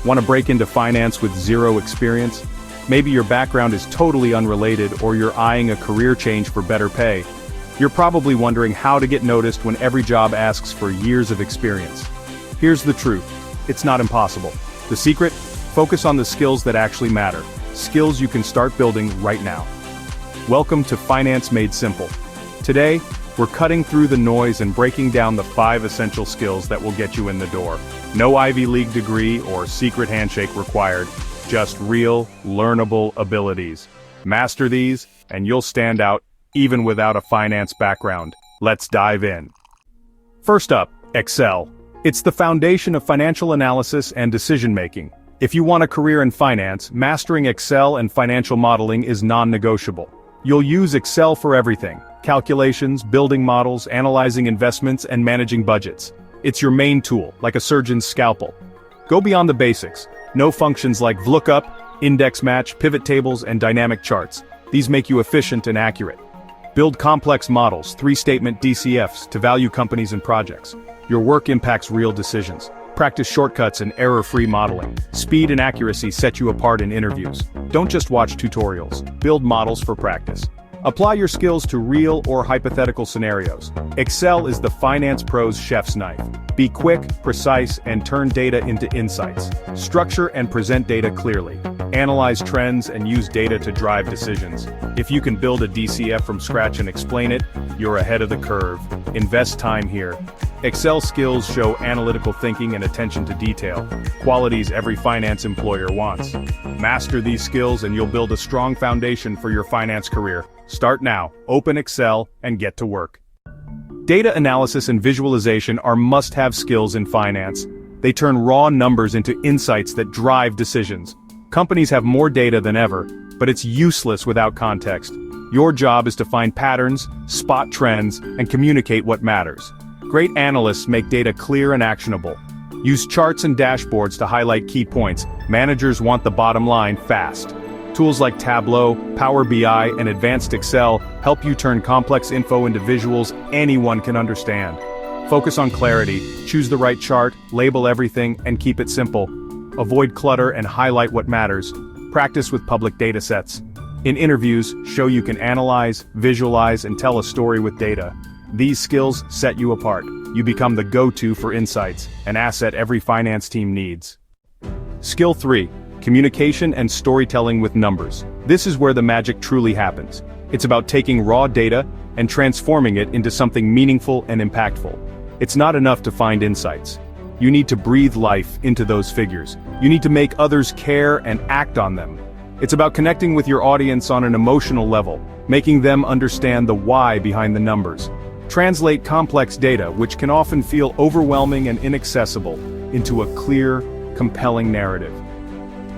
Want to break into finance with zero experience? Maybe your background is totally unrelated or you're eyeing a career change for better pay. You're probably wondering how to get noticed when every job asks for years of experience. Here's the truth. It's not impossible. The secret? Focus on the skills that actually matter. Skills you can start building right now. Welcome to Finance Made Simple. Today, we're cutting through the noise and breaking down the 5 essential skills that will get you in the door. No Ivy League degree or secret handshake required, just real, learnable abilities. Master these, and you'll stand out, even without a finance background. Let's dive in. First up, Excel. It's the foundation of financial analysis and decision-making. If you want a career in finance, mastering Excel and financial modeling is non-negotiable. You'll use Excel for everything: calculations, building models, analyzing investments, and managing budgets. It's your main tool, like a surgeon's scalpel. Go beyond the basics. Know functions like VLOOKUP, index match, pivot tables, and dynamic charts. These make you efficient and accurate. Build complex models, 3-statement DCFs, to value companies and projects. Your work impacts real decisions. Practice shortcuts and error-free modeling. Speed and accuracy set you apart in interviews. Don't just watch tutorials. Build models for practice. Apply your skills to real or hypothetical scenarios. Excel is the finance pro's chef's knife. Be quick, precise, and turn data into insights. Structure and present data clearly. Analyze trends and use data to drive decisions. If you can build a DCF from scratch and explain it, you're ahead of the curve. Invest time here. Excel skills show analytical thinking and attention to detail, qualities every finance employer wants. Master these skills and you'll build a strong foundation for your finance career. Start now, open Excel, and get to work. Data analysis and visualization are must-have skills in finance. They turn raw numbers into insights that drive decisions. Companies have more data than ever, but it's useless without context. Your job is to find patterns, spot trends, and communicate what matters. Great analysts make data clear and actionable. Use charts and dashboards to highlight key points. Managers want the bottom line fast. Tools like Tableau, Power BI, and Advanced Excel help you turn complex info into visuals anyone can understand. Focus on clarity, choose the right chart, label everything, and keep it simple. Avoid clutter and highlight what matters. Practice with public datasets. In interviews, show you can analyze, visualize, and tell a story with data. These skills set you apart. You become the go-to for insights, an asset every finance team needs. Skill 3. Communication and storytelling with numbers. This is where the magic truly happens. It's about taking raw data and transforming it into something meaningful and impactful. It's not enough to find insights. You need to breathe life into those figures. You need to make others care and act on them. It's about connecting with your audience on an emotional level, making them understand the why behind the numbers. Translate complex data, which can often feel overwhelming and inaccessible, into a clear, compelling narrative.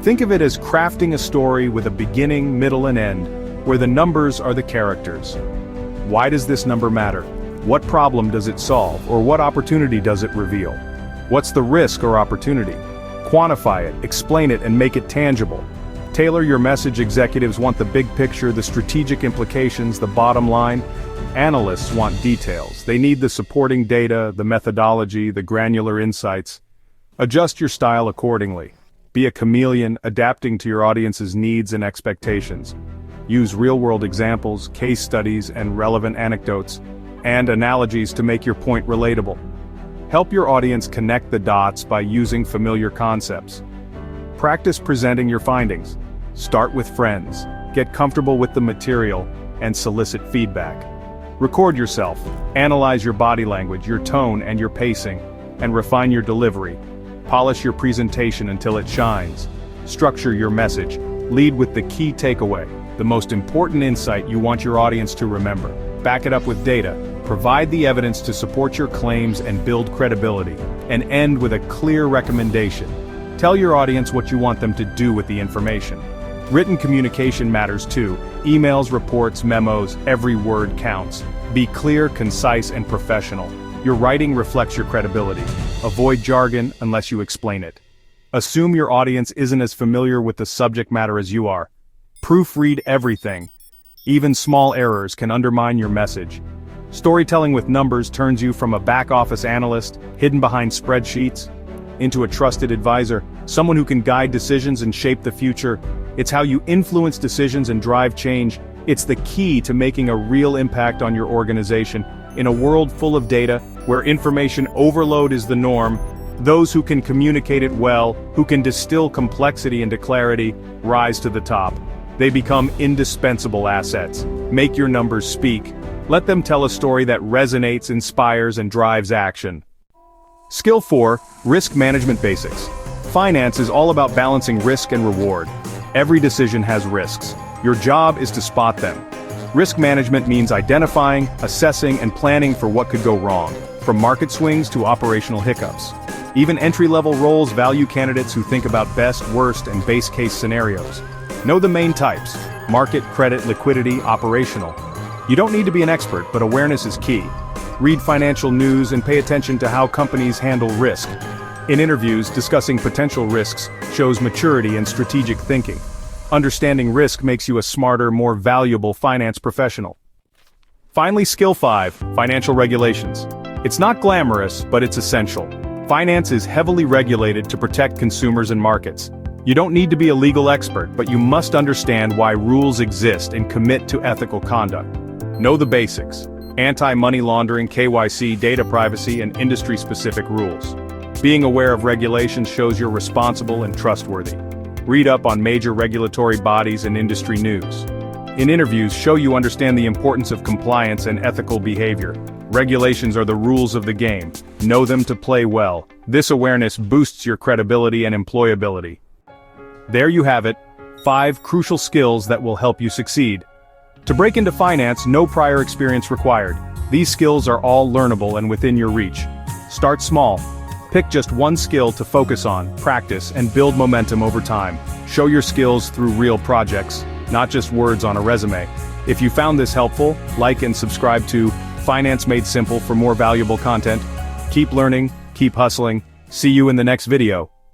Think of it as crafting a story with a beginning, middle, and end, where the numbers are the characters. Why does this number matter? What problem does it solve, or what opportunity does it reveal? What's the risk or opportunity? Quantify it, explain it, and make it tangible. Tailor your message. Executives want the big picture, the strategic implications, the bottom line. Analysts want details. They need the supporting data, the methodology, the granular insights. Adjust your style accordingly. Be a chameleon, adapting to your audience's needs and expectations. Use real-world examples, case studies, and relevant anecdotes and analogies to make your point relatable. Help your audience connect the dots by using familiar concepts. Practice presenting your findings. Start with friends, get comfortable with the material, and solicit feedback. Record yourself, analyze your body language, your tone, and your pacing, and refine your delivery. Polish your presentation until it shines. Structure your message. Lead with the key takeaway, the most important insight you want your audience to remember. Back it up with data. Provide the evidence to support your claims and build credibility. And end with a clear recommendation. Tell your audience what you want them to do with the information. Written communication matters too. Emails, reports, memos, every word counts. Be clear, concise, and professional. Your writing reflects your credibility. Avoid jargon unless you explain it. Assume your audience isn't as familiar with the subject matter as you are. Proofread everything. Even small errors can undermine your message. Storytelling with numbers turns you from a back-office analyst, hidden behind spreadsheets, into a trusted advisor, someone who can guide decisions and shape the future. It's how you influence decisions and drive change. It's the key to making a real impact on your organization. In a world full of data, where information overload is the norm, those who can communicate it well, who can distill complexity into clarity, rise to the top. They become indispensable assets. Make your numbers speak. Let them tell a story that resonates, inspires, and drives action. Skill 4, Risk Management Basics. Finance is all about balancing risk and reward. Every decision has risks. Your job is to spot them. Risk management means identifying, assessing, and planning for what could go wrong, from market swings to operational hiccups. Even entry-level roles value candidates who think about best, worst, and base case scenarios. Know the main types: market, credit, liquidity, operational. You don't need to be an expert, but awareness is key. Read financial news and pay attention to how companies handle risk. In interviews, discussing potential risks shows maturity and strategic thinking. Understanding risk makes you a smarter, more valuable finance professional. Finally, Skill 5, Financial Regulations. It's not glamorous, but it's essential. Finance is heavily regulated to protect consumers and markets. You don't need to be a legal expert, but you must understand why rules exist and commit to ethical conduct. Know the basics: anti-money laundering, KYC, data privacy, and industry-specific rules. Being aware of regulations shows you're responsible and trustworthy. Read up on major regulatory bodies and industry news. In interviews, show you understand the importance of compliance and ethical behavior. Regulations are the rules of the game. Know them to play well. This awareness boosts your credibility and employability. There you have it, 5 crucial skills that will help you succeed. To break into finance, no prior experience required. These skills are all learnable and within your reach. Start small. Pick just one skill to focus on, practice, and build momentum over time. Show your skills through real projects, not just words on a resume. If you found this helpful, like and subscribe to Finance Made Simple for more valuable content. Keep learning, keep hustling. See you in the next video.